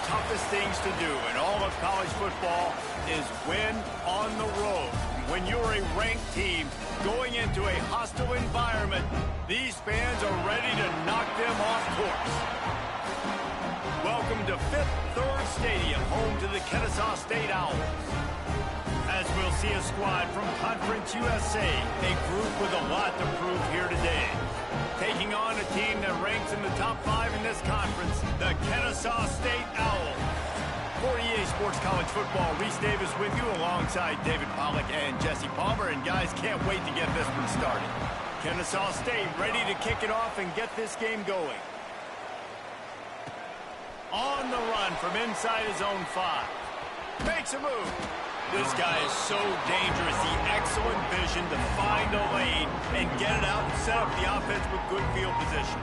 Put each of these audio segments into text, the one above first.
toughest things to do in all of college football is win on the road. When you're a ranked team going into a hostile environment, these fans are ready to knock them off course. Welcome to Fifth Third Stadium, home to the Kennesaw State Owls. As we'll see a squad from Conference USA, a group with a lot to prove here today. Taking on a team that ranks in the top 5 in this conference, the Kennesaw State Owls. For EA Sports College Football, Reese Davis with you alongside David Pollack and Jesse Palmer. And guys, can't wait to get this one started. Kennesaw State ready to kick it off and get this game going. On the run from inside his own 5. Makes a move. This guy is so dangerous. The excellent vision to find a lane and get it out and set up the offense with good field position.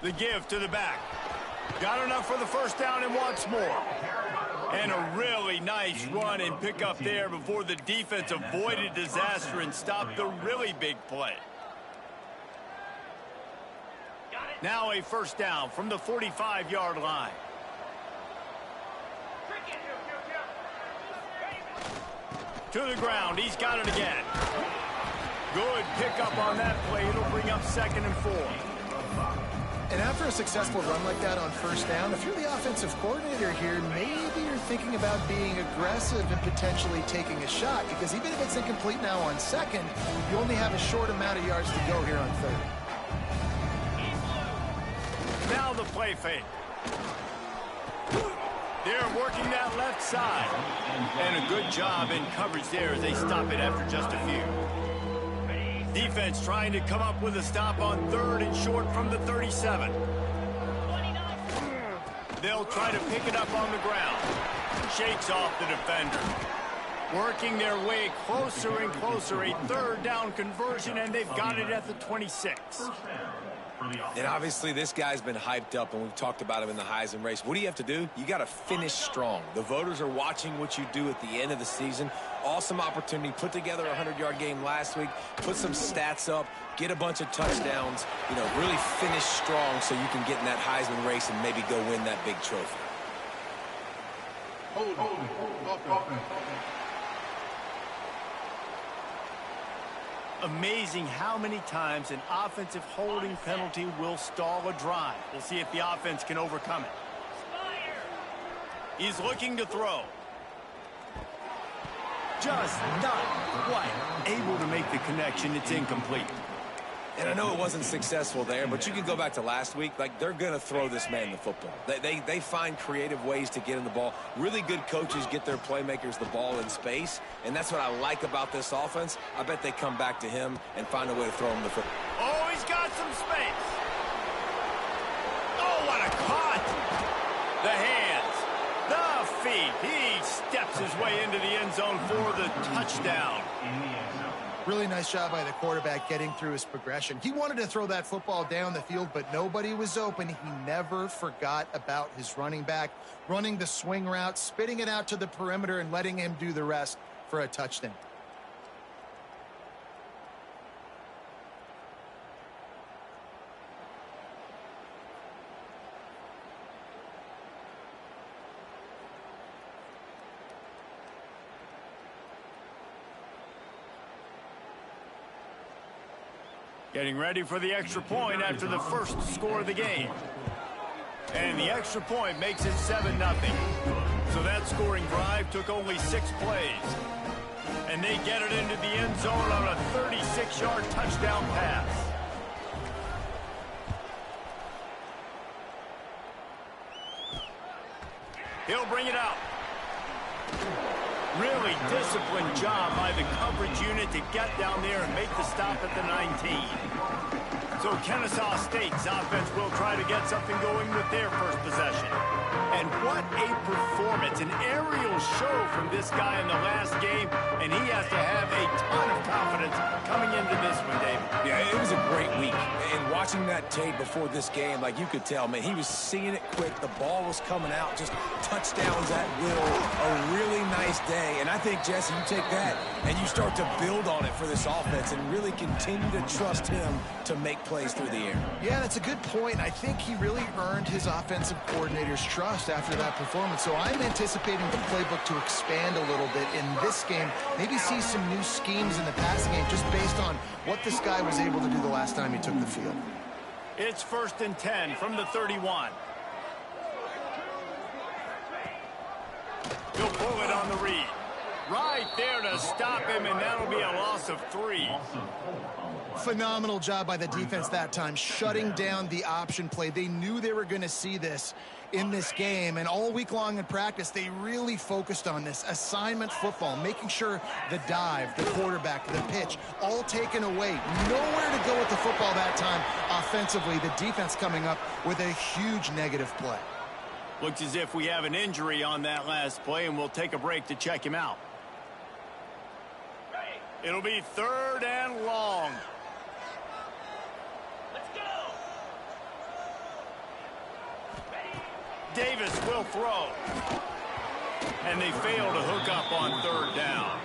The give to the back. Got enough for the first down and wants more. And a really nice run and pick up there before the defense avoided disaster and stopped the really big play. Now a first down from the 45-yard line. To the ground. He's got it again. Good pickup on that play. It'll bring up 2nd and 4. And after a successful run like that on first down, if you're the offensive coordinator here, maybe you're thinking about being aggressive and potentially taking a shot, because even if it's incomplete now on 2nd, you only have a short amount of yards to go here on 3rd. Now the play fake. They're working that left side. And a good job in coverage there as they stop it after just a few. Defense trying to come up with a stop on 3rd and short from the 37. They'll try to pick it up on the ground. Shakes off the defender. Working their way closer and closer. A 3rd down conversion, and they've got it at the 26. And obviously this guy's been hyped up, and we've talked about him in the Heisman race. What do you have to do? You got to finish strong. The voters are watching what you do at the end of the season. Awesome opportunity. Put together a 100-yard game last week. Put some stats up. Get a bunch of touchdowns. You know, really finish strong so you can get in that Heisman race and maybe go win that big trophy. Hold. Amazing how many times an offensive holding penalty will stall a drive. We'll see if the offense can overcome it. He's looking to throw. Just not quite able to make the connection. It's incomplete. And I know it wasn't successful there, but you can go back to last week. Like, they're going to throw this man the football. They find creative ways to get him the ball. Really good coaches get their playmakers the ball in space, and that's what I like about this offense. I bet they come back to him and find a way to throw him the football. Oh, he's got some space. Oh, what a cut. The hands, the feet. He steps his way into the end zone for the touchdown. Really nice job by the quarterback getting through his progression. He wanted to throw that football down the field, but nobody was open. He never forgot about his running back, running the swing route, spitting it out to the perimeter, and letting him do the rest for a touchdown. Getting ready for the extra point after the first score of the game. And the extra point makes it 7-0. So that scoring drive took only 6 plays. And they get it into the end zone on a 36-yard touchdown pass. He'll bring it out. Really disciplined job by the coverage unit to get down there and make the stop at the 19. So Kennesaw State's offense will try to get something going with their first possession. And what a performance, an aerial show from this guy in the last game, and he has to have a ton of confidence coming into this one, David. Yeah, it was a great week. And watching that tape before this game, like you could tell, man, he was seeing it quick. The ball was coming out, just touchdowns at will. A really nice day. And I think, Jesse, you take that and you start to build on it for this offense and really continue to trust him to make plays through the air. Yeah, that's a good point. I think he really earned his offensive coordinator's trust after that performance. So I'm anticipating the playbook to expand a little bit in this game. Maybe see some new schemes in the passing game just based on what this guy was able to do the last time he took the field. It's 1st and 10 from the 31. He'll pull it on the read. Right there to stop him, and that'll be a loss of 3. Phenomenal job by the defense that time, shutting down the option play. They knew they were going to see this in this game, and all week long in practice, they really focused on this assignment football, making sure the dive, the quarterback, the pitch, all taken away. Nowhere to go with the football that time offensively. The defense coming up with a huge negative play. Looks as if we have an injury on that last play, and we'll take a break to check him out. It'll be 3rd and long. Let's go. Davis will throw. And they fail to hook up on 3rd down.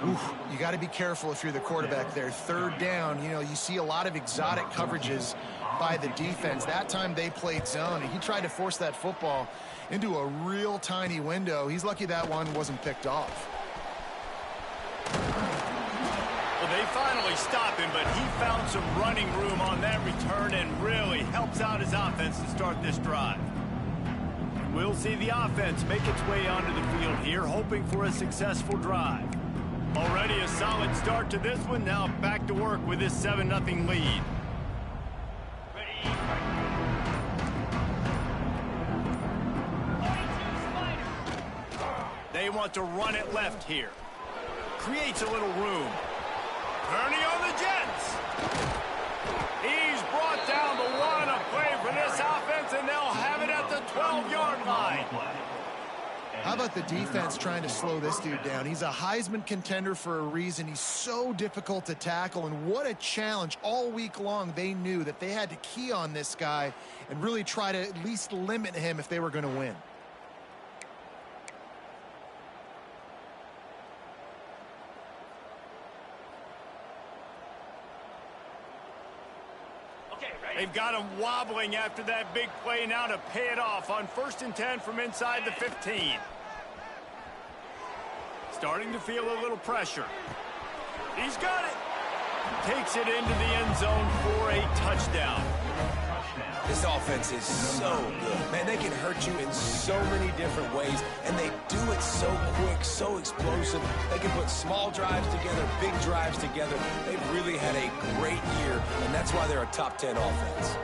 Oof, you got to be careful if you're the quarterback there. 3rd down, you know, you see a lot of exotic coverages by the defense. That time they played zone, and he tried to force that football into a real tiny window. He's lucky that one wasn't picked off. Well, they finally stopped him, but he found some running room on that return and really helps out his offense to start this drive. We'll see the offense make its way onto the field here, hoping for a successful drive. Already a solid start to this one. Now back to work with this 7-0 lead. They want to run it left here. Creates a little room. Kearney on the Jets. He's brought down the one. A play for this offense, and they'll have it at the 12-yard line. How about the defense trying to slow this dude down? He's a Heisman contender for a reason. He's so difficult to tackle, and what a challenge. All week long, they knew that they had to key on this guy and really try to at least limit him if they were going to win. They've got him wobbling after that big play now to pay it off on 1st and 10 from inside the 15. Starting to feel a little pressure. He's got it. Takes it into the end zone for a touchdown. This offense is so good. Man, they can hurt you in so many different ways, and they do it so quick, so explosive. They can put small drives together, big drives together. They've really had a great year, and that's why they're a top 10 offense.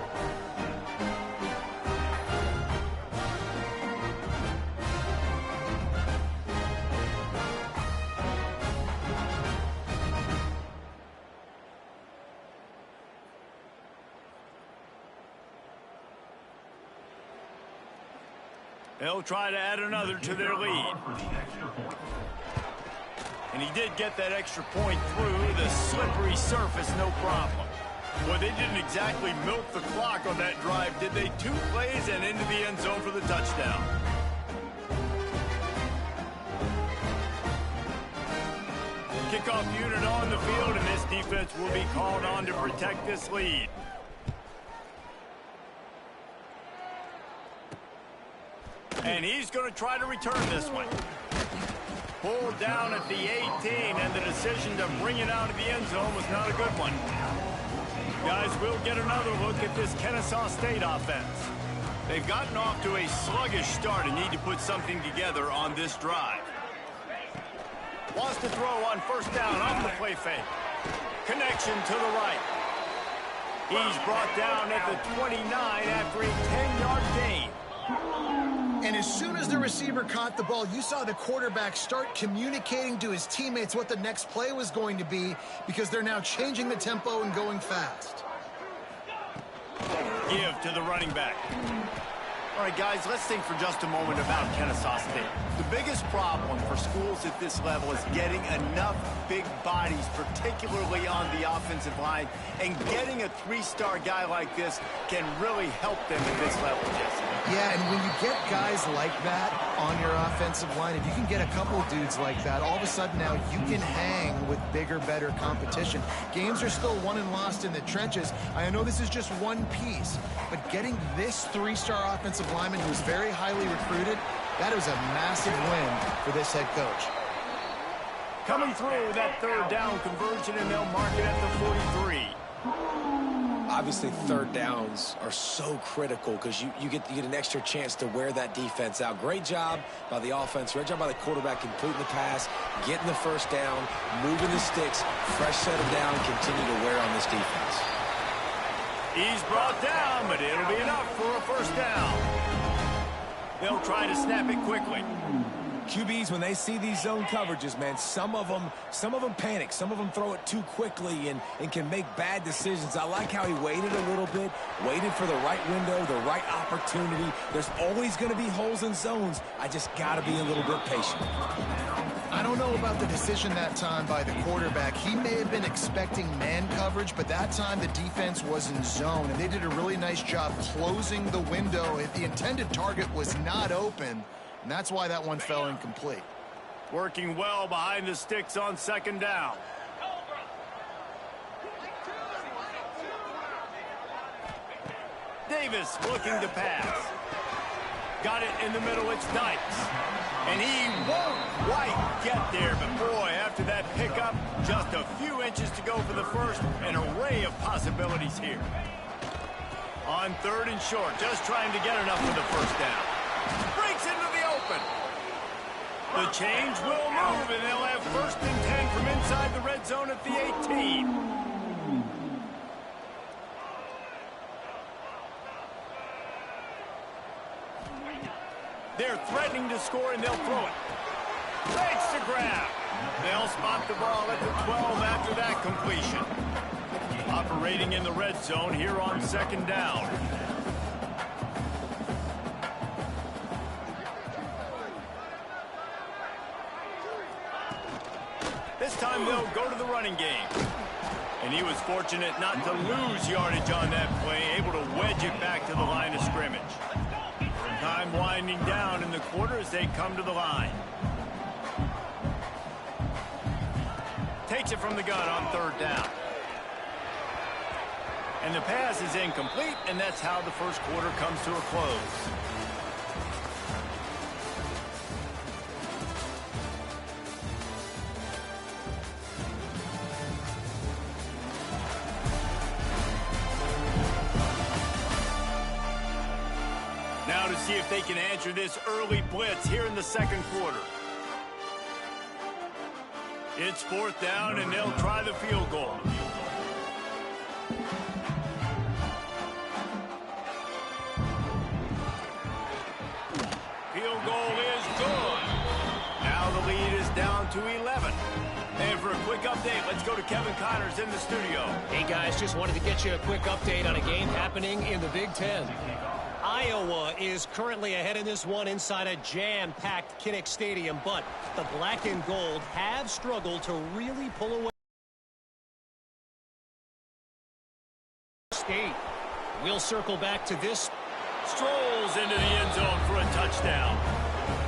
They'll try to add another to their lead. And he did get that extra point through the slippery surface, no problem. Well, they didn't exactly milk the clock on that drive, did they? 2 plays and into the end zone for the touchdown. Kickoff unit on the field, and this defense will be called on to protect this lead. And he's going to try to return this one. Pulled down at the 18, and the decision to bring it out of the end zone was not a good one. Guys, we'll get another look at this Kennesaw State offense. They've gotten off to a sluggish start and need to put something together on this drive. Wants to throw on 1st down off the play fake. Connection to the right. He's brought down at the 29 after a 10-yard gain. And as soon as the receiver caught the ball, you saw the quarterback start communicating to his teammates what the next play was going to be, because they're now changing the tempo and going fast. give to the running back. All right, guys, let's think for just a moment about Kennesaw State. The biggest problem for schools at this level is getting enough big bodies, particularly on the offensive line, and getting a three-star guy like this can really help them at this level, Jesse. Yeah, and when you get guys like that on your offensive line, if you can get a couple dudes like that, all of a sudden now you can hang with bigger, better competition. Games are still won and lost in the trenches. I know this is just one piece, but getting this three-star offensive lineman who is very highly recruited, that was a massive win for this head coach. Coming through that third down conversion, and they'll mark it at the 43. Obviously, third downs are so critical because you get an extra chance to wear that defense out. Great job by the offense. Great job by the quarterback completing the pass, getting the first down, moving the sticks, fresh set of down, continue to wear on this defense. He's brought down, but it'll be enough for a first down. They'll try to snap it quickly. QBs, when they see these zone coverages, man, some of them panic. Some of them throw it too quickly and can make bad decisions. I like how he waited a little bit, waited for the right window, the right opportunity. There's always going to be holes in zones. I just got to be a little bit patient. I don't know about the decision that time by the quarterback. He may have been expecting man coverage, but that time the defense was in zone, and they did a really nice job closing the window. If the intended target was not open, and that's why that one fell incomplete. Working well behind the sticks on second down. Davis looking to pass. Got it in the middle, it's Dykes. And he won't quite get there, but boy, after that pickup, just a few inches to go for the first. An array of possibilities here. On third and short, just trying to get enough for the first down. Breaks into the open. The change will move, and they'll have first and 10 from inside the red zone at the 18. They're threatening to score, and they'll throw it. Thanks to grab. They'll spot the ball at the 12 after that completion. Operating in the red zone here on second down. This time they'll go to the running game. And he was fortunate not to lose yardage on that play, able to wedge it back to the line of scrimmage. Time winding down in the quarter as they come to the line. Takes it from the gun on third down. And the pass is incomplete, and that's how the first quarter comes to a close. Now to see if they can answer this early blitz here in the second quarter. It's fourth down, and they'll try the field goal. Field goal is good. Now the lead is down to 11. And for a quick update, let's go to Kevin Connors in the studio. Hey, guys, just wanted to get you a quick update on a game happening in the Big Ten. Iowa is currently ahead in this one inside a jam-packed Kinnick Stadium, but the black and gold have struggled to really pull away. State. We'll circle back to this. Strolls into the end zone for a touchdown.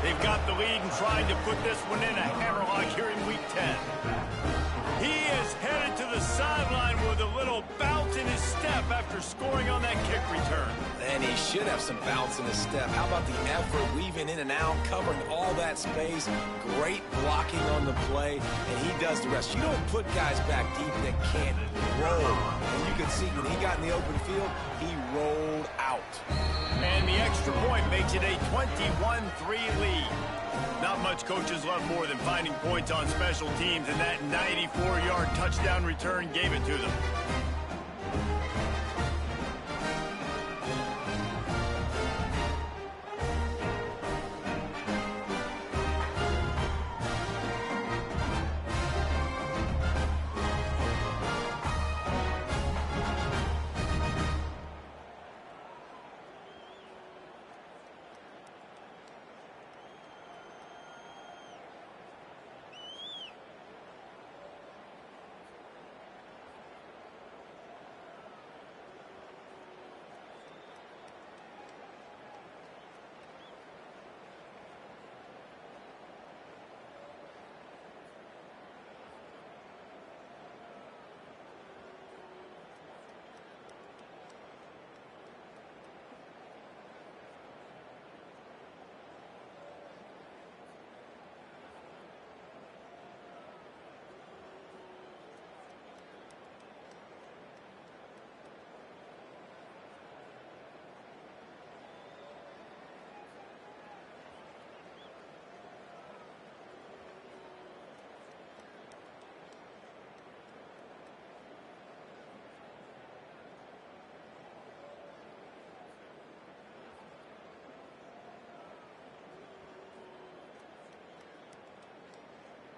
They've got the lead and trying to put this one in a hammerlock here in Week 10. He is headed to the sideline with a little bounce in his step after scoring on that kick return. And he should have some bounce in his step. How about the effort, weaving in and out, covering all that space, great blocking on the play, and he does the rest. You don't put guys back deep that can't roll. And you can see when he got in the open field, he rolled out. And the extra point makes it a 21-3 lead. Not much coaches love more than finding points on special teams, and that 94-yard touchdown return gave it to them.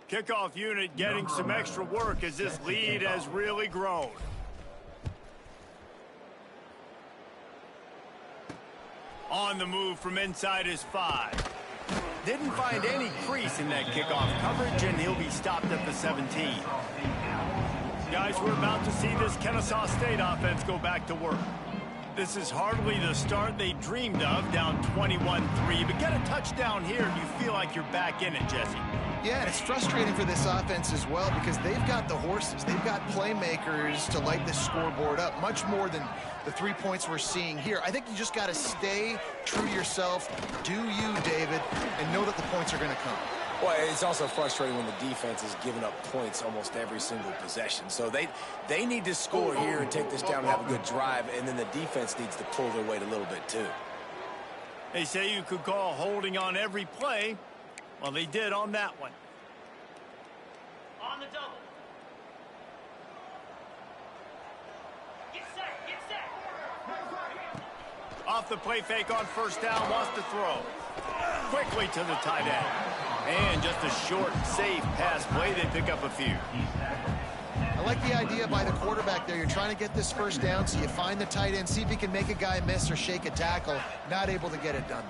Kickoff unit getting some extra work as this lead has really grown. On the move from inside his 5. Didn't find any crease in that kickoff coverage, and he'll be stopped at the 17. Guys, we're about to see this Kennesaw State offense go back to work. This is hardly the start they dreamed of, down 21-3, but get a touchdown here and you feel like you're back in it, Jesse. Yeah, and it's frustrating for this offense as well because they've got the horses. They've got playmakers to light this scoreboard up, much more than the 3 points we're seeing here. I think you just got to stay true to yourself, do you, David, and know that the points are going to come. Well, it's also frustrating when the defense is giving up points almost every single possession. So they need to score here and take this down and have a good drive, and then the defense needs to pull their weight a little bit too. They say you could call holding on every play. Well, they did on that one. On the double. Get set, get set. Off the play fake on first down, wants to throw. Quickly to the tight end. And just a short, safe pass play. They pick up a few. I like the idea by the quarterback there. You're trying to get this first down, so you find the tight end, see if he can make a guy miss or shake a tackle. Not able to get it done.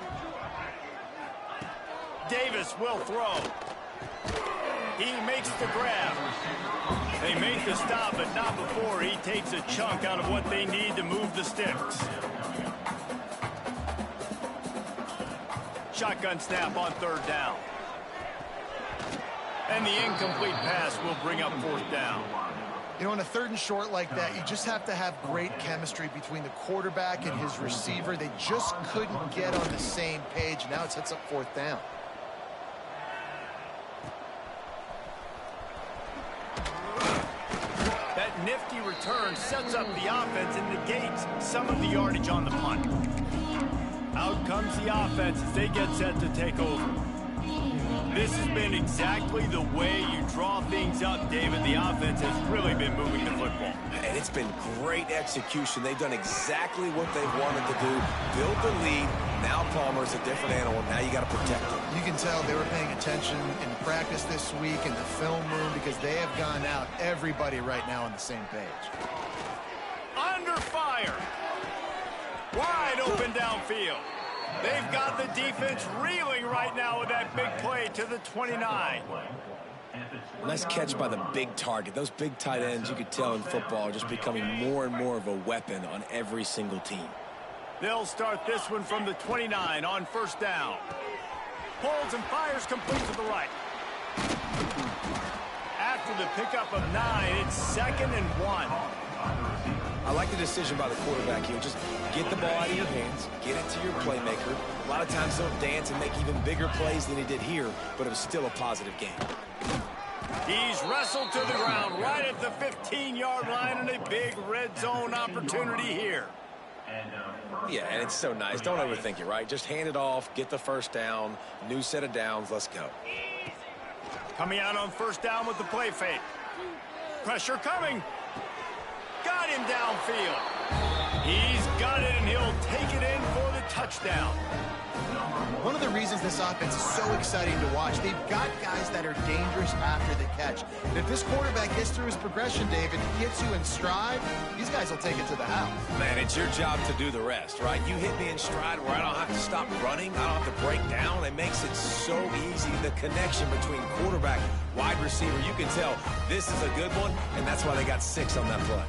Davis will throw. He makes the grab. They make the stop, but not before he takes a chunk out of what they need to move the sticks. Shotgun snap on third down. And the incomplete pass will bring up fourth down. You know, on a 3rd and short like that, you just have to have great chemistry between the quarterback and his receiver. They just couldn't get on the same page. Now it sets up 4th down. That nifty return sets up the offense and negates some of the yardage on the punt. Out comes the offense as they get set to take over. This has been exactly the way you draw things up, David. The offense has really been moving the football. And it's been great execution. They've done exactly what they've wanted to do. Build the lead. Now Palmer's a different animal. Now you got to protect him. You can tell they were paying attention in practice this week in the film room because they have gone out, everybody right now on the same page. Under fire. Wide open downfield. They've got the defense reeling right now with that big play to the 29. Nice catch by the big target. Those big tight ends, you could tell in football, are just becoming more and more of a weapon on every single team. They'll start this one from the 29 on first down. Pulls and fires complete to the right. After the pickup of 9, it's 2nd and 1. I like the decision by the quarterback here. Just get the ball out of your hands, get it to your playmaker. A lot of times he'll dance and make even bigger plays than he did here, but it was still a positive game. He's wrestled to the ground right at the 15-yard line and a big red zone opportunity here. Yeah, and it's so nice. Don't overthink it, right? Just hand it off, get the first down, new set of downs, let's go. Coming out on first down with the play fake. Pressure coming. Got him downfield. He's got it, and he'll take it in for the touchdown. One of the reasons this offense is so exciting to watch, they've got guys that are dangerous after the catch. And if this quarterback gets through his progression, David, he gets you in stride, these guys will take it to the house. Man, it's your job to do the rest, right? You hit me in stride where I don't have to stop running. I don't have to break down. It makes it so easy. The connection between quarterback, wide receiver, you can tell this is a good one, and that's why they got 6 on that play.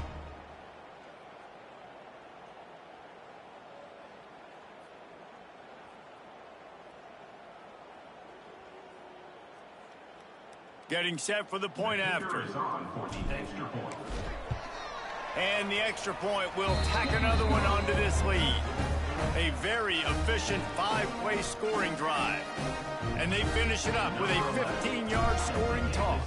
Getting set for the point after. And the extra point will tack another one onto this lead. A very efficient 5-play scoring drive. And they finish it up with a 15-yard scoring toss.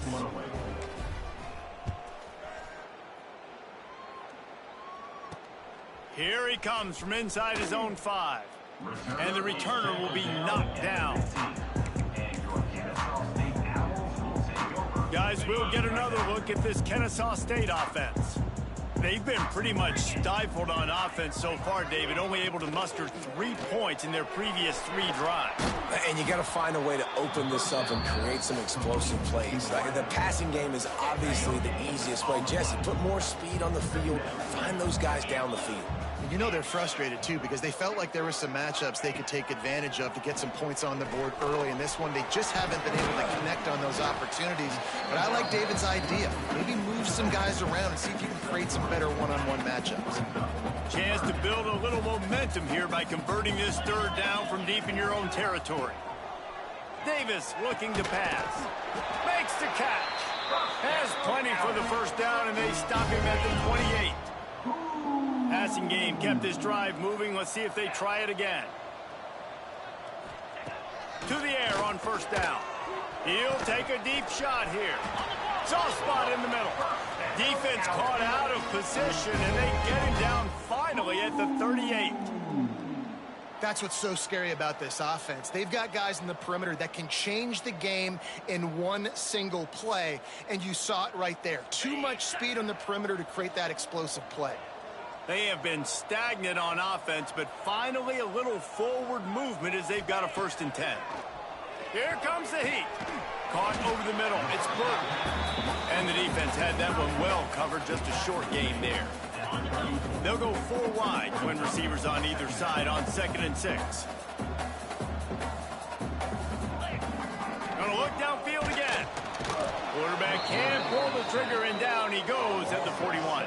Here he comes from inside his own 5. And the returner will be knocked down. Guys, we'll get another look at this Kennesaw State offense. They've been pretty much stifled on offense so far, David, only able to muster 3 points in their previous 3 drives. And you got to find a way to open this up and create some explosive plays. The passing game is obviously the easiest way. Jesse, put more speed on the field. Find those guys down the field. You know they're frustrated, too, because they felt like there were some matchups they could take advantage of to get some points on the board early. In this one, they just haven't been able to connect on those opportunities. But I like David's idea. Maybe move some guys around and see if you can create some better one-on-one matchups. Chance to build a little momentum here by converting this 3rd down from deep in your own territory. Davis looking to pass. Makes the catch. Has plenty for the 1st down, and they stop him at the 28. Passing game kept this drive moving. Let's see if they try it again. To the air on 1st down. He'll take a deep shot here. Soft spot in the middle. Defense caught out of position, and they get him down finally at the 38. That's what's so scary about this offense. They've got guys in the perimeter that can change the game in one single play, and you saw it right there. Too much speed on the perimeter to create that explosive play. They have been stagnant on offense, but finally a little forward movement as they've got a 1st and 10. Here comes the heat. Caught over the middle. It's Burke. And the defense had that one well covered. Just a short game there. They'll go 4 wide, twin receivers on either side on 2nd and 6. Gonna look downfield again. Quarterback can pull the trigger, and down he goes at the 41.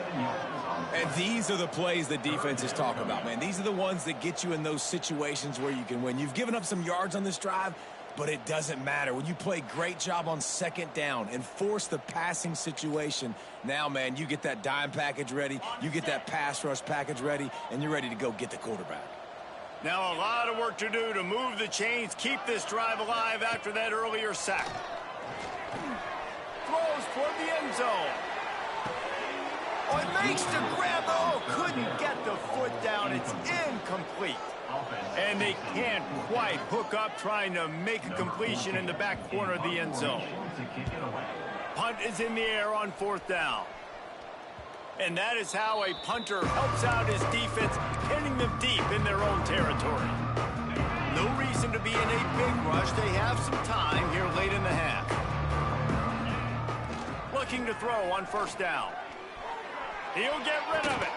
And these are the plays that defenses talk about, man. These are the ones that get you in those situations where you can win. You've given up some yards on this drive, but it doesn't matter. When you play great job on 2nd down and force the passing situation, now, man, you get that dime package ready, you get that pass rush package ready, and you're ready to go get the quarterback. Now a lot of work to do to move the chains, keep this drive alive after that earlier sack. Throws toward the end zone. Oh, it makes the grab. Oh, couldn't get the foot down. It's incomplete. And they can't quite hook up trying to make a completion in the back corner of the end zone. Punt is in the air on 4th down. And that is how a punter helps out his defense, pinning them deep in their own territory. No reason to be in a big rush. They have some time here late in the half. Looking to throw on 1st down. He'll get rid of it.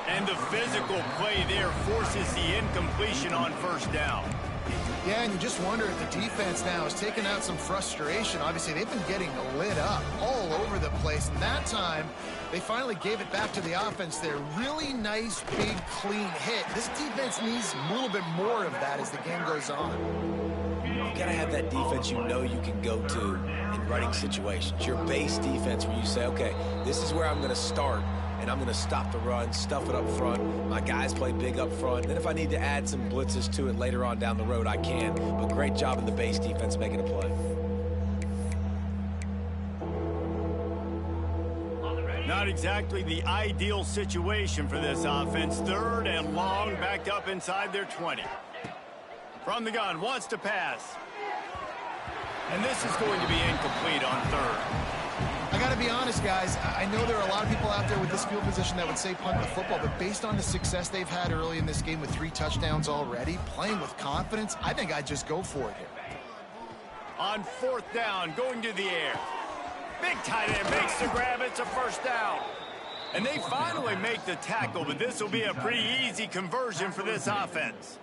And the physical play there forces the incompletion on 1st down. Yeah, and you just wonder if the defense now has taken out some frustration. Obviously, they've been getting lit up all over the place. And that time, they finally gave it back to the offense there. Really nice, big, clean hit. This defense needs a little bit more of that as the game goes on. You got to have that defense you know you can go to in running situations. Your base defense where you say, okay, this is where I'm going to start, and I'm going to stop the run, stuff it up front. My guys play big up front. Then if I need to add some blitzes to it later on down the road, I can. But great job in the base defense making a play. Not exactly the ideal situation for this offense. 3rd and long, backed up inside their 20. From the gun, wants to pass. And this is going to be incomplete on 3rd. I got to be honest, guys. I know there are a lot of people out there with this field position that would say punt the football, but based on the success they've had early in this game with 3 touchdowns already, playing with confidence, I think I'd just go for it here. On 4th down, going to the air. Big tight end makes the grab. It's a 1st down. And they finally make the tackle, but this will be a pretty easy conversion for this offense.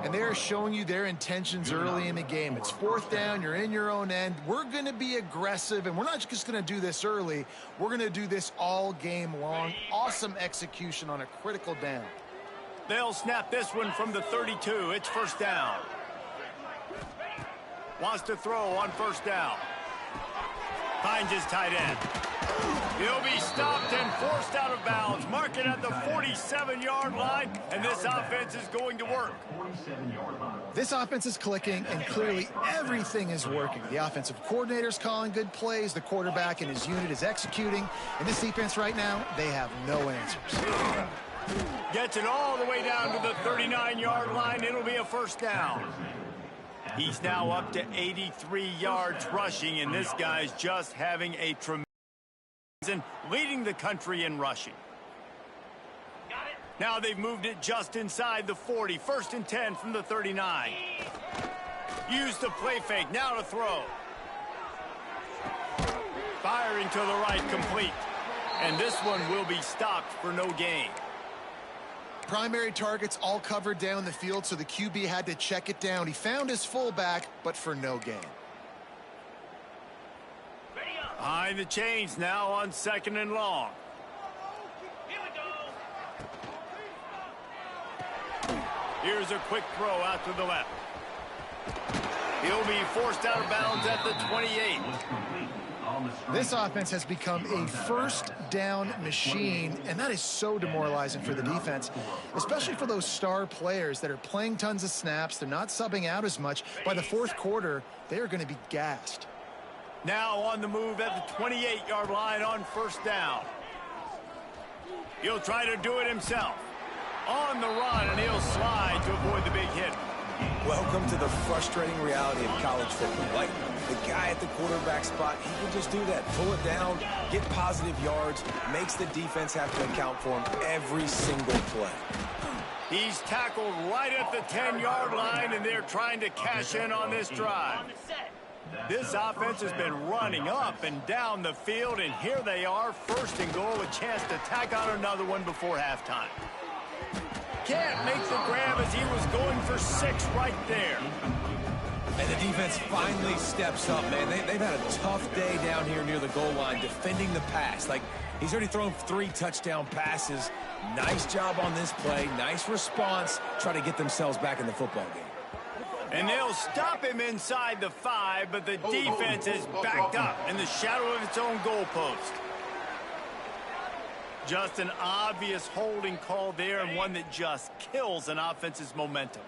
And they're showing you their intentions early in the game. It's 4th down. You're in your own end. We're going to be aggressive, and we're not just going to do this early. We're going to do this all game long. Awesome execution on a critical down. They'll snap this one from the 32. It's 1st down. Wants to throw on 1st down. Finds his tight end. He'll be stopped and forced out of bounds. Mark it at the 47-yard line, and this offense is going to work. This offense is clicking, and clearly everything is working. The offensive coordinator's calling good plays. The quarterback and his unit is executing. And this defense right now, they have no answers. Gets it all the way down to the 39-yard line. It'll be a 1st down. He's now up to 83 yards rushing, and this guy's just having a tremendous leading the country in rushing. Got it. Now they've moved it just inside the 40. 1st and 10 from the 39. Use the play fake. Now to throw. Firing to the right, complete. And this one will be stopped for no gain. Primary targets all covered down the field, so the QB had to check it down. He found his fullback, but for no gain. Ready up. Behind the chains now on 2nd and long. Here we go. Here's a quick throw out to the left. He'll be forced out of bounds at the 28. This offense has become a first down machine, and that is so demoralizing for the defense, especially for those star players that are playing tons of snaps. They're not subbing out as much. By the 4th quarter, they are going to be gassed. Now on the move at the 28-yard line on 1st down. He'll try to do it himself. On the run, and he'll slide to avoid the big hit. Welcome to the frustrating reality of college football. Like, the guy at the quarterback spot, he can just do that. Pull it down, get positive yards, makes the defense have to account for him every single play. He's tackled right at the 10-yard line, and they're trying to cash in on this drive. On the set. This offense has been running up and down the field, and here they are, 1st and goal, a chance to tack on another one before halftime. Can't make the grab as he was going for 6 right there. And the defense finally steps up, man. They've had a tough day down here near the goal line defending the pass. Like, he's already thrown 3 touchdown passes. Nice job on this play. Nice response. Try to get themselves back in the football game. And they'll stop him inside the 5, but the defense is backed up in the shadow of its own goalpost. Just an obvious holding call there, and one that just kills an offense's momentum.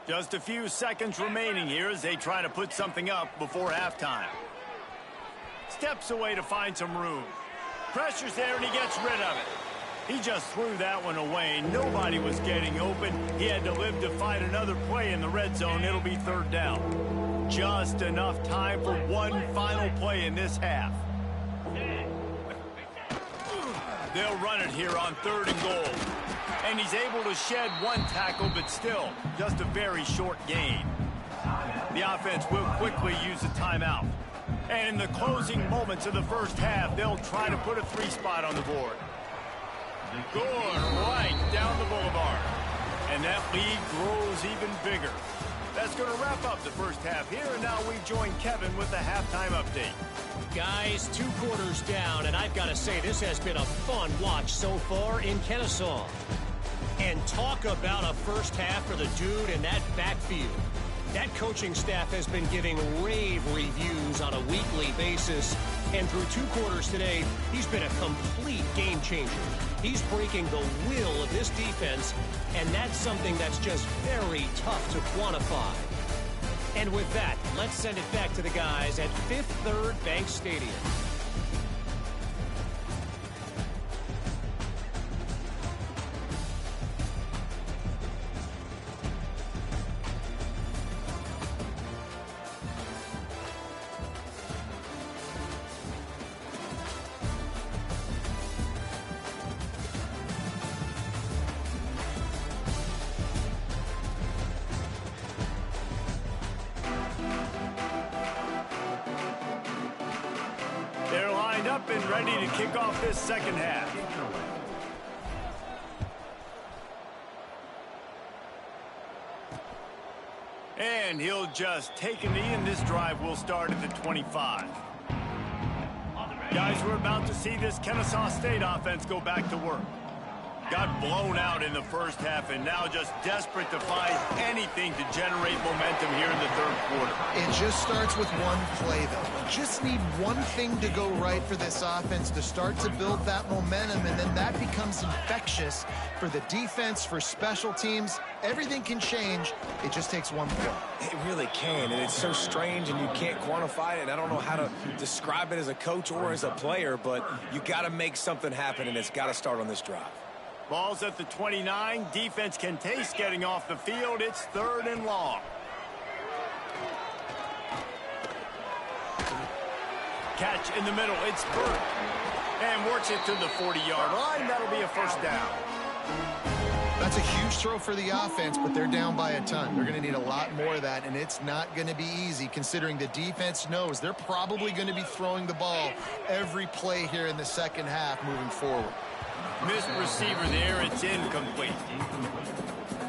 Just a few seconds remaining here as they try to put something up before halftime. Steps away to find some room. Pressure's there, and he gets rid of it. He just threw that one away. Nobody was getting open. He had to live to find another play in the red zone. It'll be 3rd down. Just enough time for one final play in this half. They'll run it here on 3rd and goal. And he's able to shed 1 tackle, but still just a very short gain. The offense will quickly use a timeout. And in the closing moments of the 1st half, they'll try to put a 3 spot on the board. Good right down the boulevard. And that lead grows even bigger. That's going to wrap up the 1st half here, and now we join Kevin with the halftime update. Guys, 2 quarters down, and I've got to say this has been a fun watch so far in Kennesaw. And talk about a 1st half for the dude in that backfield. That coaching staff has been giving rave reviews on a weekly basis. And through 2 quarters today, he's been a complete game changer. He's breaking the will of this defense, and that's something that's just very tough to quantify. And with that, let's send it back to the guys at Fifth Third Bank Stadium. They're lined up and ready to kick off this 2nd half. And he'll just take a knee, and this drive will start at the 25. Guys, we're about to see this Kennesaw State offense go back to work. Got blown out in the 1st half, and now just desperate to find anything to generate momentum here in the 3rd quarter. It just starts with one play, though. You just need one thing to go right for this offense to start to build that momentum, and then that becomes infectious for the defense, for special teams. Everything can change. It just takes one play. It really can, and it's so strange, and you can't quantify it, and I don't know how to describe it as a coach or as a player, but you got to make something happen, and it's got to start on this drive. Ball's at the 29. Defense can taste getting off the field. It's 3rd and long. Catch in the middle. It's Burt. And works it to the 40-yard line. That'll be a first down. That's a huge throw for the offense, but they're down by a ton. They're going to need a lot more of that, and it's not going to be easy considering the defense knows they're probably going to be throwing the ball every play here in the second half moving forward. Missed receiver there. It's incomplete.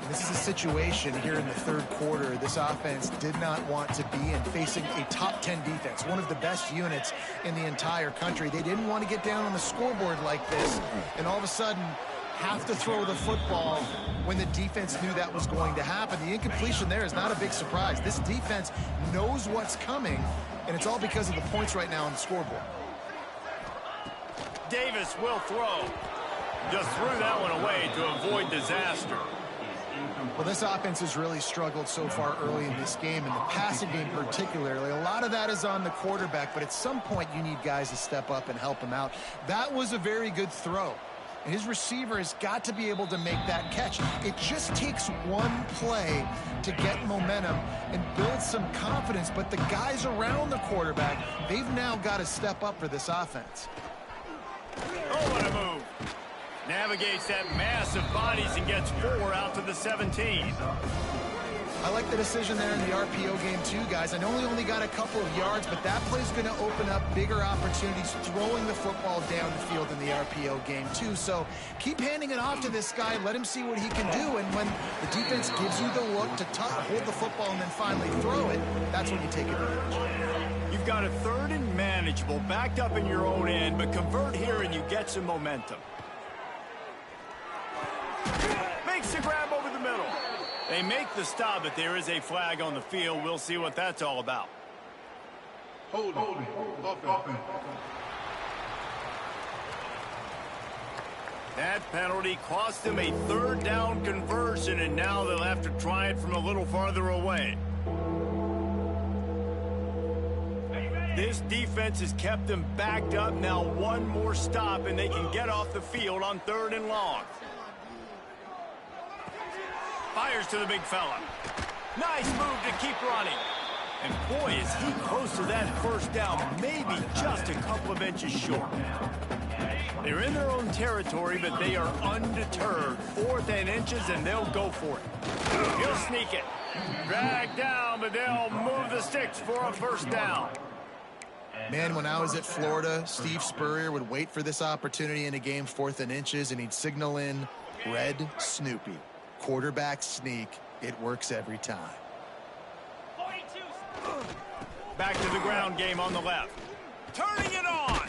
This is a situation here in the third quarter this offense did not want to be in, facing a top 10 defense, one of the best units in the entire country. They didn't want to get down on the scoreboard like this, and all of a sudden have to throw the football when the defense knew that was going to happen. The incompletion there is not a big surprise. This defense knows what's coming, and it's all because of the points right now on the scoreboard. Davis will throw. Just threw that one away to avoid disaster. Well, this offense has really struggled so far early in this game, and the passing game particularly. A lot of that is on the quarterback, but at some point you need guys to step up and help him out. That was a very good throw. And his receiver has got to be able to make that catch. It just takes one play to get momentum and build some confidence, but the guys around the quarterback, they've now got to step up for this offense. Oh, what a move. Navigates that mass of bodies and gets 4 out to the 17. I like the decision there in the RPO game too, guys. I know he only got a couple of yards, but that play's going to open up bigger opportunities throwing the football down the field in the RPO game too. So keep handing it off to this guy. Let him see what he can do. And when the defense gives you the look to hold the football and then finally throw it, that's when you take advantage. You've got a third and manageable backed up in your own end, but convert here and you get some momentum. Makes the grab over the middle. They make the stop, but there is a flag on the field. We'll see what that's all about. Holding. Offense. That penalty cost them a third down conversion, and now they'll have to try it from a little farther away. This defense has kept them backed up. Now one more stop, and they can get off the field on 3rd and long. Fires to the big fella. Nice move to keep running. And boy, is he close to that first down, maybe just a couple of inches short. They're in their own territory, but they are undeterred. 4th and inches, and they'll go for it. He'll sneak it. Drag down, but they'll move the sticks for a first down. Man, when I was at Florida, Steve Spurrier would wait for this opportunity in a game, 4th and inches, and he'd signal in Red Snoopy. Quarterback sneak. It works every time. 42. Back to the ground game on the left. Turning it on.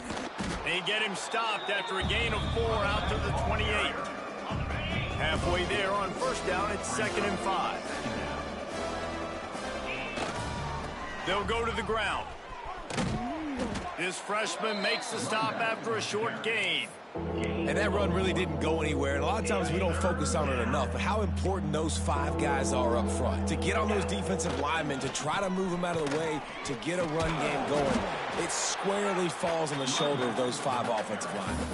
They get him stopped after a gain of 4 out to the 28. Halfway there on first down, it's 2nd and 5. They'll go to the ground. This freshman makes the stop after a short gain. And that run really didn't go anywhere. And a lot of times we don't focus on it enough. But how important those 5 guys are up front. To get on those defensive linemen, to try to move them out of the way, to get a run game going. It squarely falls on the shoulder of those 5 offensive linemen.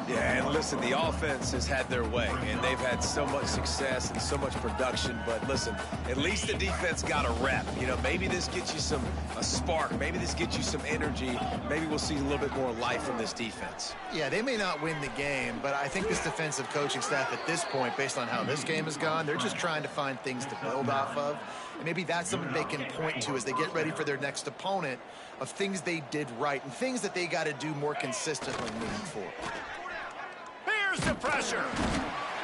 Yeah, and listen, the offense has had their way, and they've had so much success and so much production. But listen, at least the defense got a rep. You know, maybe this gets you a spark. Maybe this gets you some energy. Maybe we'll see a little bit more life from this defense. Yeah, they may not win the game, but I think this defensive coaching staff at this point, based on how this game has gone, they're just trying to find things to build off of. And maybe that's something they can point to as they get ready for their next opponent, of things they did right and things that they got to do more consistently moving forward. Here's the pressure.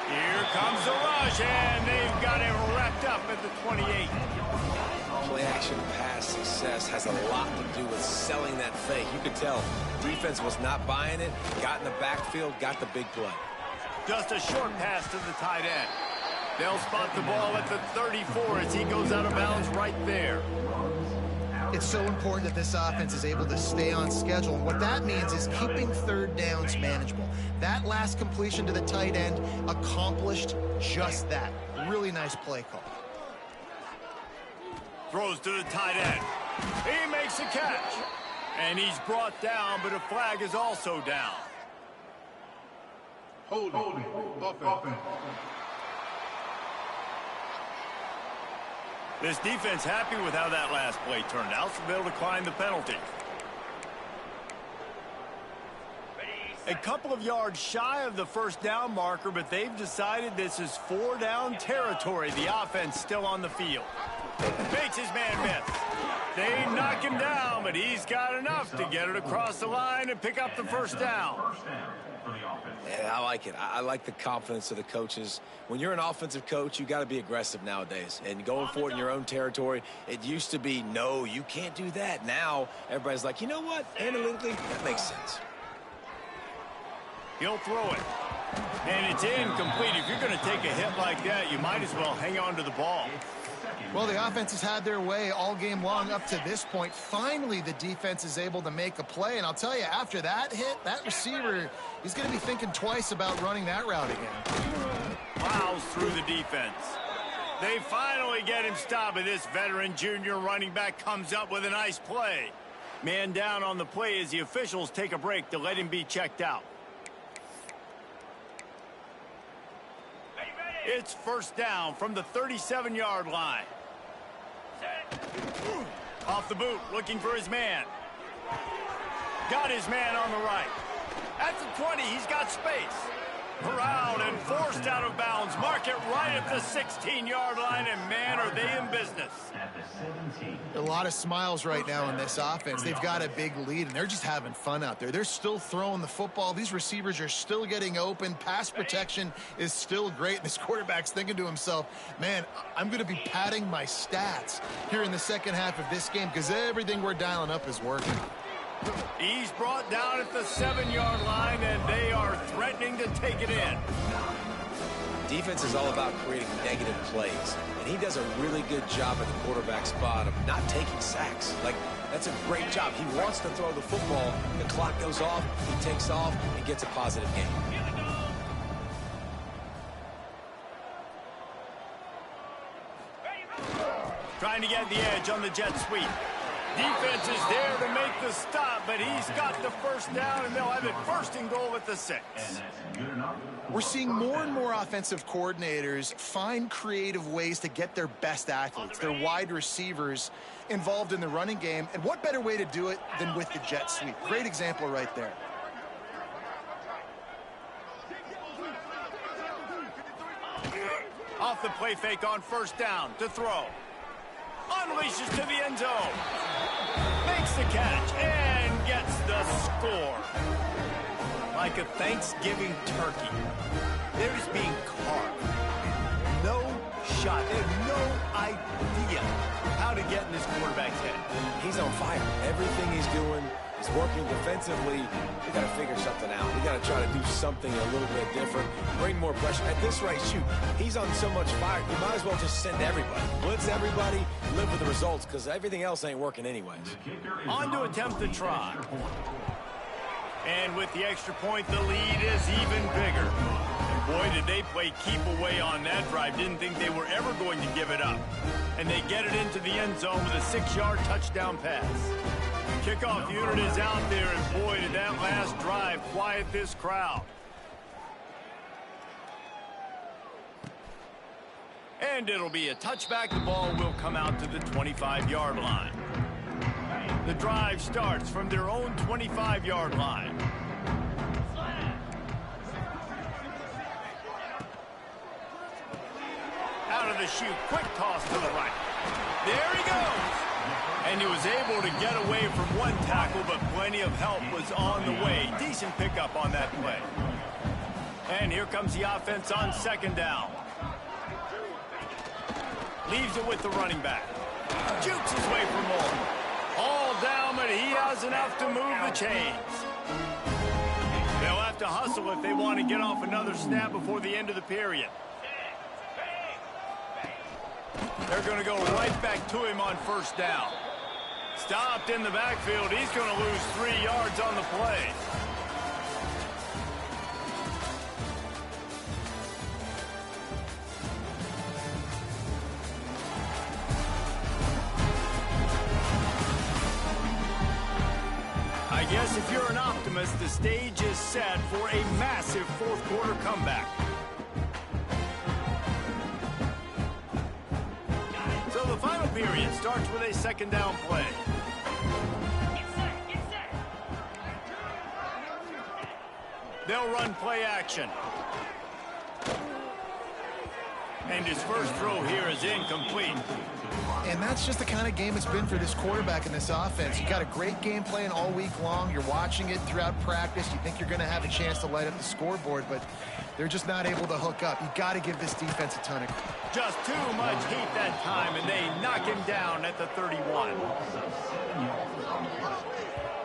Here comes the rush, and they've got him wrapped up at the 28. Play action pass success has a lot to do with selling that fake. You could tell defense was not buying it, got in the backfield, got the big play. Just a short pass to the tight end. They'll spot the ball at the 34 as he goes out of bounds right there. It's so important that this offense is able to stay on schedule. And what that means is keeping 3rd downs manageable. That last completion to the tight end accomplished just that. Really nice play call. Throws to the tight end. He makes a catch. And he's brought down, but a flag is also down. Holding. Offense. This defense happy with how that last play turned out, so they'll decline the penalty. Ready, A couple of yards shy of the first down marker, but they've decided this is 4-down territory. The offense still on the field. Fakes his man miss. They knock him down, but he's got enough to get it across the line and pick up the first down. Yeah, I like it. I like the confidence of the coaches. When you're an offensive coach, you got to be aggressive nowadays. And going for it in your own territory, it used to be, no, you can't do that. Now, everybody's like, you know what? Analytically, that makes sense. He'll throw it. And it's incomplete. If you're going to take a hit like that, you might as well hang on to the ball. Well, the offense has had their way all game long up to this point. Finally, the defense is able to make a play. And I'll tell you, after that hit, that receiver, he's going to be thinking twice about running that route again. Plows through the defense. They finally get him stopped, and this veteran junior running back comes up with a nice play. Man down on the play as the officials take a break to let him be checked out. It's first down from the 37-yard line. Off the boot, looking for his man. Got his man on the right. At the 20, he's got space. Corralled and forced out of bounds. Mark it right at the 16-yard line, and man, are they in business. A lot of smiles right now in this offense. They've got a big lead, and they're just having fun out there. They're still throwing the football. These receivers are still getting open. Pass protection is still great. And this quarterback's thinking to himself, man, I'm going to be padding my stats here in the second half of this game because everything we're dialing up is working. He's brought down at the 7-yard line, and they are threatening to take it in. Defense is all about creating negative plays, and he does a really good job at the quarterback spot of not taking sacks. Like, that's a great job. He wants to throw the football. The clock goes off, he takes off, and gets a positive gain. Trying to get the edge on the jet sweep. Defense is there to make the stop, but he's got the first down, and they'll have it first and goal at the 6. We're seeing more and more offensive coordinators find creative ways to get their best athletes, their wide receivers, involved in the running game. And what better way to do it than with the jet sweep? Great example right there. Off the play fake on first down to throw. Unleashes to the end zone. Makes the catch and gets the score. Like a Thanksgiving turkey. They're just being carved. No shot. They have no idea how to get in this quarterback's head. He's on fire. Everything he's doing is working defensively. We got to figure something out. We got to try to do something a little bit different. Bring more pressure. At this rate, shoot, he's on so much fire, you might as well just send everybody. Blitz everybody, live with the results, because everything else ain't working anyways. On to attempt the try. And with the extra point, the lead is even bigger. And boy, did they play keep away on that drive. Didn't think they were ever going to give it up. And they get it into the end zone with a 6-yard touchdown pass. Kickoff unit is out there, and boy, did that last drive quiet this crowd. And it'll be a touchback. The ball will come out to the 25-yard line. The drive starts from their own 25-yard line. Out of the chute, quick toss to the right. There he goes. And he was able to get away from one tackle, but plenty of help was on the way. Decent pickup on that play. And here comes the offense on second down. Leaves it with the running back. Jukes his way for more. All down, but he has enough to move the chains. They'll have to hustle if they want to get off another snap before the end of the period. They're going to go right back to him on first down. Stopped in the backfield. He's going to lose 3 yards on the play. I guess if you're an optimist, the stage is set for a massive fourth-quarter comeback. So the final period starts with a second down play. They'll run play action. And his first throw here is incomplete. And that's just the kind of game it's been for this quarterback in this offense. You got a great game plan all week long. You're watching it throughout practice. You think you're going to have a chance to light up the scoreboard, but they're just not able to hook up. You got to give this defense a ton of credit. Just too much heat that time, and they knock him down at the 31.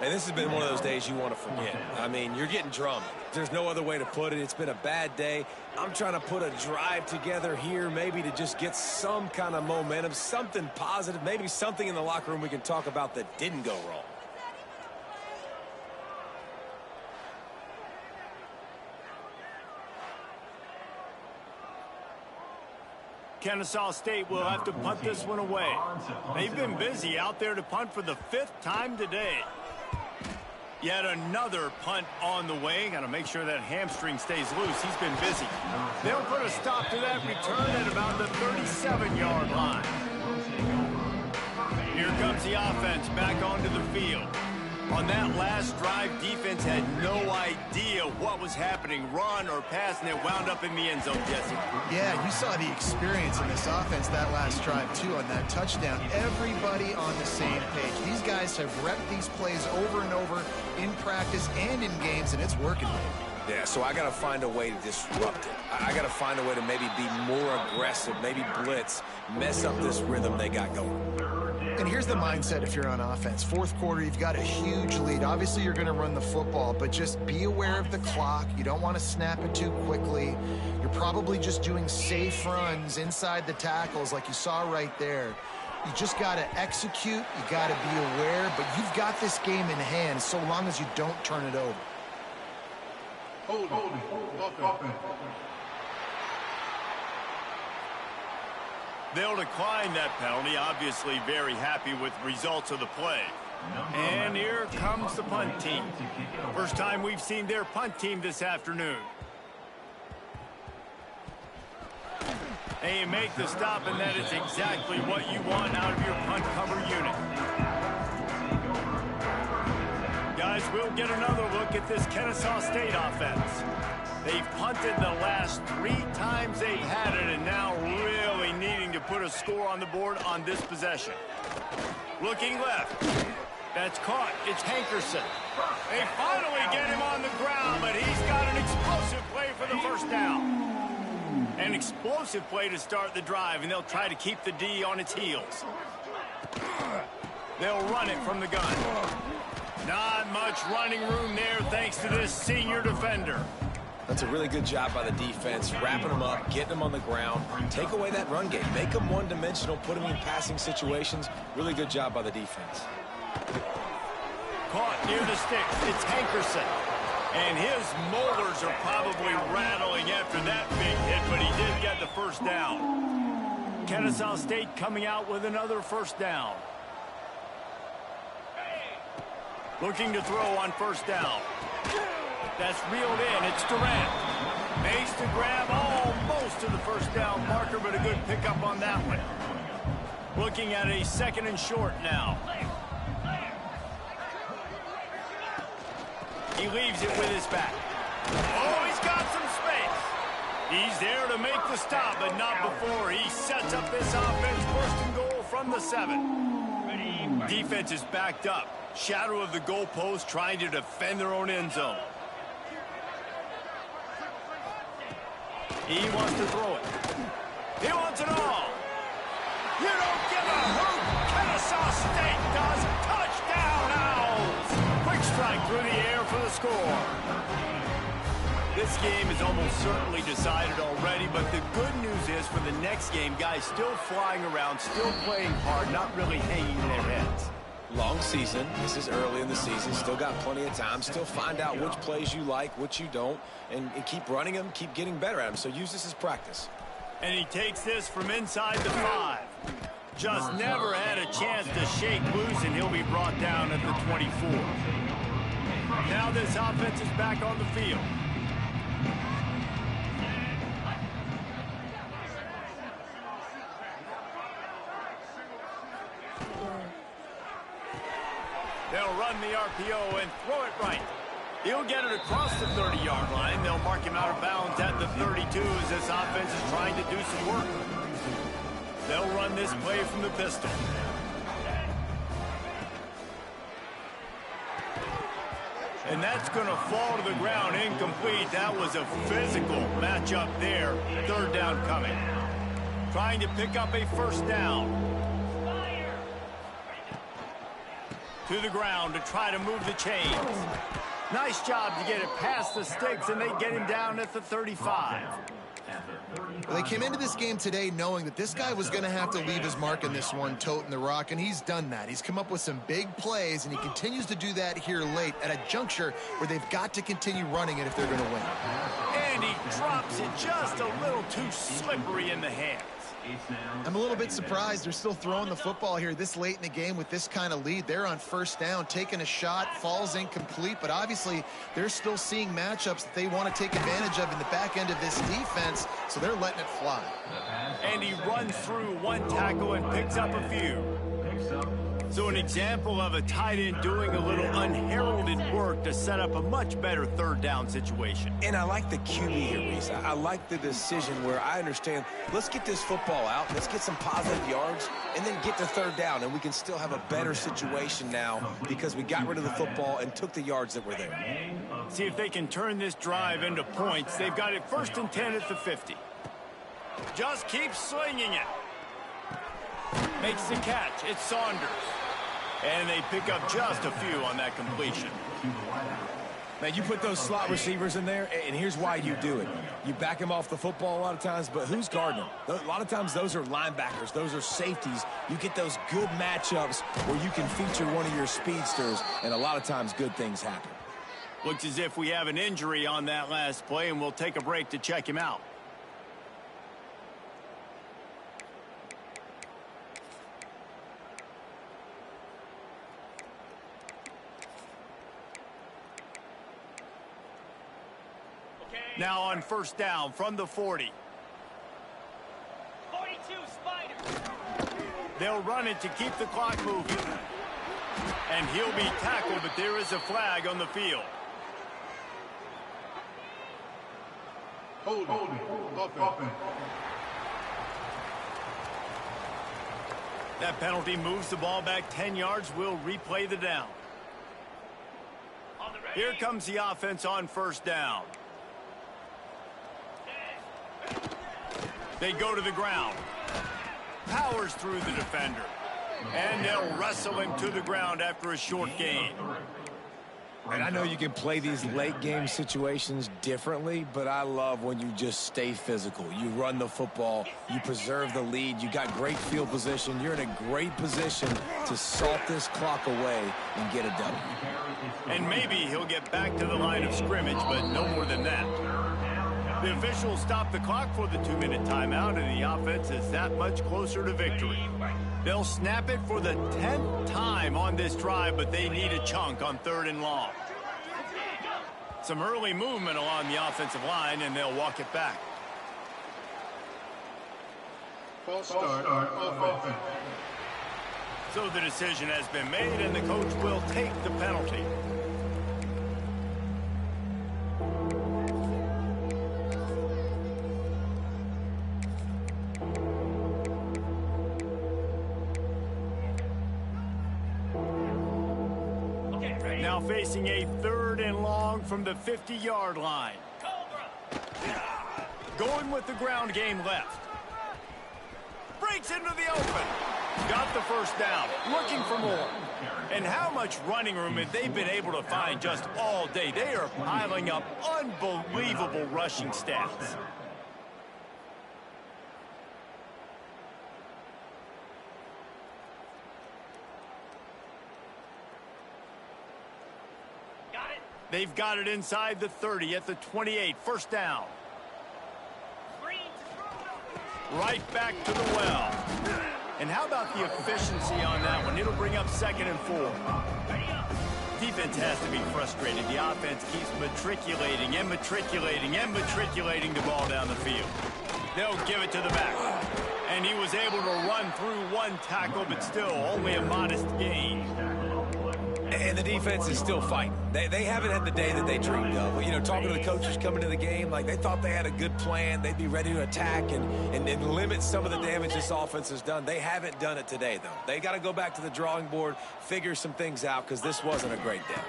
And this has been one of those days you want to forget. I mean, you're getting drummed. There's no other way to put it. It's been a bad day. I'm trying to put a drive together here, maybe to just get some kind of momentum, something positive, maybe something in the locker room we can talk about that didn't go wrong. Kennesaw State will have to punt this one away. They've been busy out there to punt for the 5th time today. Yet another punt on the way. Got to make sure that hamstring stays loose. He's been busy. They'll put a stop to that return at about the 37-yard line. Here comes the offense back onto the field. On that last drive, defense had no idea what was happening, run or pass, and it wound up in the end zone, Jesse. Yeah, you saw the experience in this offense that last drive, too, on that touchdown. Everybody on the same page. These guys have repped these plays over and over in practice and in games, and it's working. Yeah, so I got to find a way to disrupt it. I got to find a way to maybe be more aggressive, maybe blitz, mess up this rhythm they got going. And here's the mindset if you're on offense. 4th quarter, you've got a huge lead. Obviously, you're going to run the football, but just be aware of the clock. You don't want to snap it too quickly. You're probably just doing safe runs inside the tackles like you saw right there. You just got to execute. You got to be aware, but you've got this game in hand so long as you don't turn it over. Holding. Offense. They'll decline that penalty, obviously very happy with results of the play. And here comes the punt team. First time we've seen their punt team this afternoon. They make the stop, and that is exactly what you want out of your punt cover unit. Guys, we'll get another look at this Kennesaw State offense. They've punted the last 3 times they've had it, and now really needing to put a score on the board on this possession. Looking left. That's caught. It's Hankerson. They finally get him on the ground, but he's got an explosive play for the first down. An explosive play to start the drive, and they'll try to keep the D on its heels. They'll run it from the gun. Not much running room there thanks to this senior defender. That's a really good job by the defense, wrapping them up, getting them on the ground. Take away that run game. Make them one-dimensional, put them in passing situations. Really good job by the defense. Caught near the sticks. It's Hankerson. And his molars are probably rattling after that big hit, but he did get the first down. Kennesaw State coming out with another first down. Looking to throw on first down. That's reeled in. It's Durant. Makes to grab almost to the first down marker, but a good pickup on that one. Looking at a 2nd and short now. He leaves it with his back. Oh, he's got some space. He's there to make the stop, but not before he sets up this offense. 1st and goal from the 7. Defense is backed up. Shadow of the goalpost, trying to defend their own end zone. He wants to throw it. He wants it all. You don't give a hoot. Kennesaw State does. Touchdown Owls. Quick strike through the air for the score. This game is almost certainly decided already, but the good news is for the next game, guys still flying around, still playing hard, not really hanging their heads. Long season. This is early in the season. Still got plenty of time. Still find out which plays you like, which you don't, and keep running them, keep getting better at them. So use this as practice. And he takes this from inside the 5. Just never had a chance to shake loose, and he'll be brought down at the 24. Now this offense is back on the field. They'll run the RPO and throw it right. He'll get it across the 30-yard line. They'll mark him out of bounds at the 32 as this offense is trying to do some work. They'll run this play from the pistol. And that's going to fall to the ground incomplete. That was a physical matchup there. Third down coming. Trying to pick up a first down. To the ground to try to move the chains. Nice job to get it past the sticks, and they get him down at the 35. Well, they came into this game today knowing that this guy was going to have to leave his mark in this one, toting the rock, and he's done that. He's come up with some big plays, and he continues to do that here late at a juncture where they've got to continue running it if they're going to win. And he drops it just a little too slippery in the hands. I'm a little bit surprised they're still throwing the football here this late in the game with this kind of lead. They're on first down, taking a shot, falls incomplete, but obviously they're still seeing matchups that they want to take advantage of in the back end of this defense, so they're letting it fly. And he runs through one tackle and picks up a few. So an example of a tight end doing a little unheralded work to set up a much better third down situation. And I like the QB here, Reese. I like the decision where I understand, let's get this football out, let's get some positive yards, and then get to third down, and we can still have a better situation now because we got rid of the football and took the yards that were there. See if they can turn this drive into points. They've got it 1st and 10 at the 50. Just keep slinging it. Makes the catch. It's Saunders. And they pick up just a few on that completion. Man, you put those slot receivers in there, and here's why you do it. You back them off the football a lot of times, but who's guarding them? A lot of times those are linebackers. Those are safeties. You get those good matchups where you can feature one of your speedsters, and a lot of times good things happen. Looks as if we have an injury on that last play, and we'll take a break to check him out. Now on first down from the 40. 42 Spider. They'll run it to keep the clock moving. And he'll be tackled, but there is a flag on the field. Holding. Offense. That penalty moves the ball back 10 yards. We'll replay the down. Here comes the offense on first down. They go to the ground. Powers through the defender. And they'll wrestle him to the ground after a short gain. And I know you can play these late game situations differently, but I love when you just stay physical. You run the football, you preserve the lead, you got great field position, you're in a great position to salt this clock away and get a W. And maybe he'll get back to the line of scrimmage, but no more than that. The officials stop the clock for the 2-minute timeout, and the offense is that much closer to victory. They'll snap it for the 10th time on this drive, but they need a chunk on 3rd and long. Some early movement along the offensive line, and they'll walk it back. False start. Offense. So the decision has been made, and the coach will take the penalty. Now facing a 3rd and long from the 50-yard line. Going with the ground game left. Breaks into the open. Got the first down. Looking for more. And how much running room have they been able to find just all day? They are piling up unbelievable rushing stats. They've got it inside the 30 at the 28. First down. Right back to the well. And how about the efficiency on that one? It'll bring up 2nd and 4. Defense has to be frustrated. The offense keeps matriculating and matriculating and matriculating the ball down the field. They'll give it to the back. And he was able to run through one tackle, but still only a modest gain. And the defense is still fighting. They haven't had the day that they dreamed of. You know, talking to the coaches coming to the game, like they thought they had a good plan. They'd be ready to attack and limit some of the damage this offense has done. They haven't done it today, though. They got to go back to the drawing board, figure some things out, because this wasn't a great day.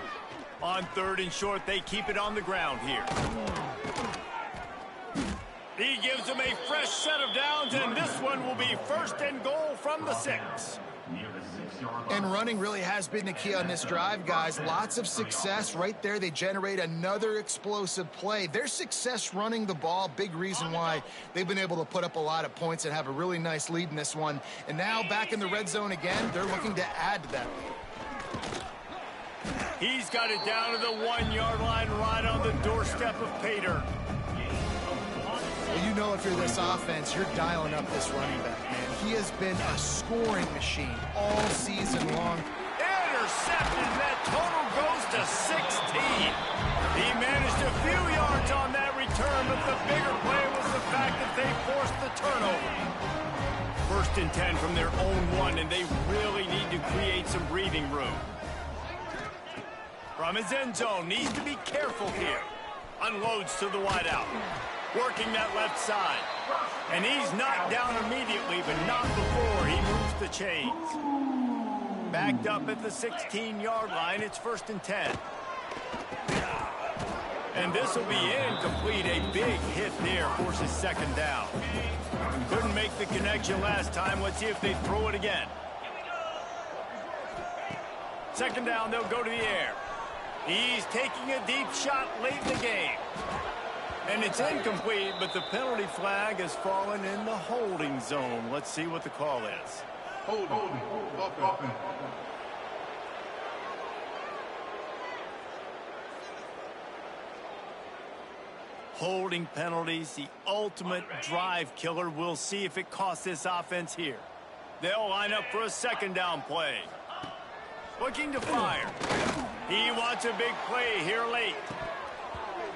On 3rd and short, they keep it on the ground here. He gives them a fresh set of downs, and this one will be 1st and goal from the 6. And running really has been the key on this drive, guys. Lots of success right there. They generate another explosive play. Their success running the ball, big reason why they've been able to put up a lot of points and have a really nice lead in this one. And now back in the red zone again, they're looking to add to that lead. He's got it down to the 1-yard line right on the doorstep of Pater. Well, you know if you're this offense, you're dialing up this running back, man. He has been a scoring machine all season long. Intercepted. That total goes to 16. He managed a few yards on that return, but the bigger play was the fact that they forced the turnover. 1st and 10 from their own 1, and they really need to create some breathing room. From his end zone, needs to be careful here. Unloads to the wideout. Working that left side. And he's knocked down immediately, but not before he moves the chains. Backed up at the 16-yard line. It's 1st and 10. And this will be incomplete. A big hit there forces 2nd down. Couldn't make the connection last time. Let's see if they throw it again. 2nd down, they'll go to the air. He's taking a deep shot late in the game. And it's incomplete, but the penalty flag has fallen in the holding zone. Let's see what the call is. Holding. Offense. Holding penalties, the ultimate drive killer. We'll see if it costs this offense here. They'll line up for a 2nd down play. Looking to fire. He wants a big play here late.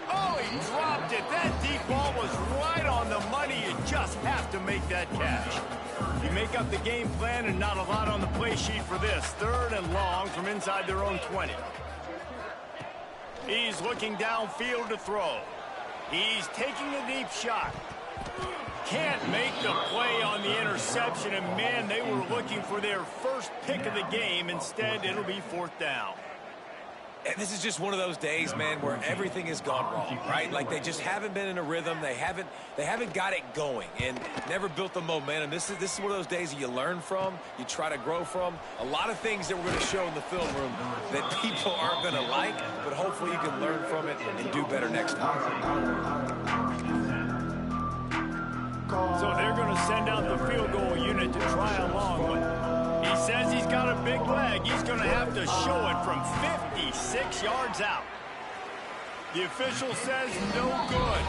Oh, he dropped it. That deep ball was right on the money. You just have to make that catch. You make up the game plan and not a lot on the play sheet for this. 3rd and long from inside their own 20. He's looking downfield to throw. He's taking a deep shot. Can't make the play on the interception, and man, they were looking for their first pick of the game. Instead, it'll be 4th down. And this is just one of those days, man, where everything has gone wrong, right? Like they just haven't been in a rhythm. They haven't got it going and never built the momentum. This is one of those days that you learn from, you try to grow from. A lot of things that we're going to show in the film room that people aren't going to like, but hopefully you can learn from it and do better next time. So they're going to send out the field goal unit to try a long one. He says he's got a big leg. He's going to have to show it from 56 yards out. The official says no good.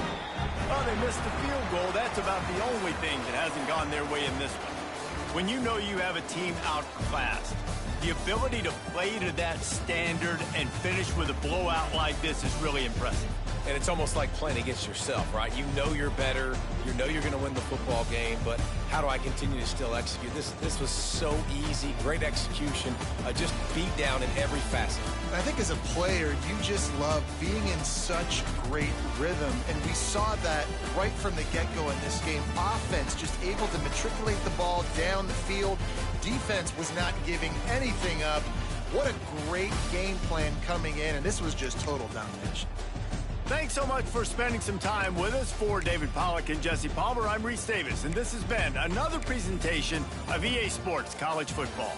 Oh, they missed the field goal. That's about the only thing that hasn't gone their way in this one. When you know you have a team outclassed, the ability to play to that standard and finish with a blowout like this is really impressive. And it's almost like playing against yourself, right? You know you're better. You know you're going to win the football game, but how do I continue to still execute? This was so easy. Great execution. Just beat down in every facet. I think as a player, you just love being in such great rhythm, and we saw that right from the get-go in this game. Offense just able to matriculate the ball down the field. Defense was not giving anything up. What a great game plan coming in, and this was just total domination. Thanks so much for spending some time with us. For David Pollack and Jesse Palmer, I'm Reese Davis, and this has been another presentation of EA Sports College Football.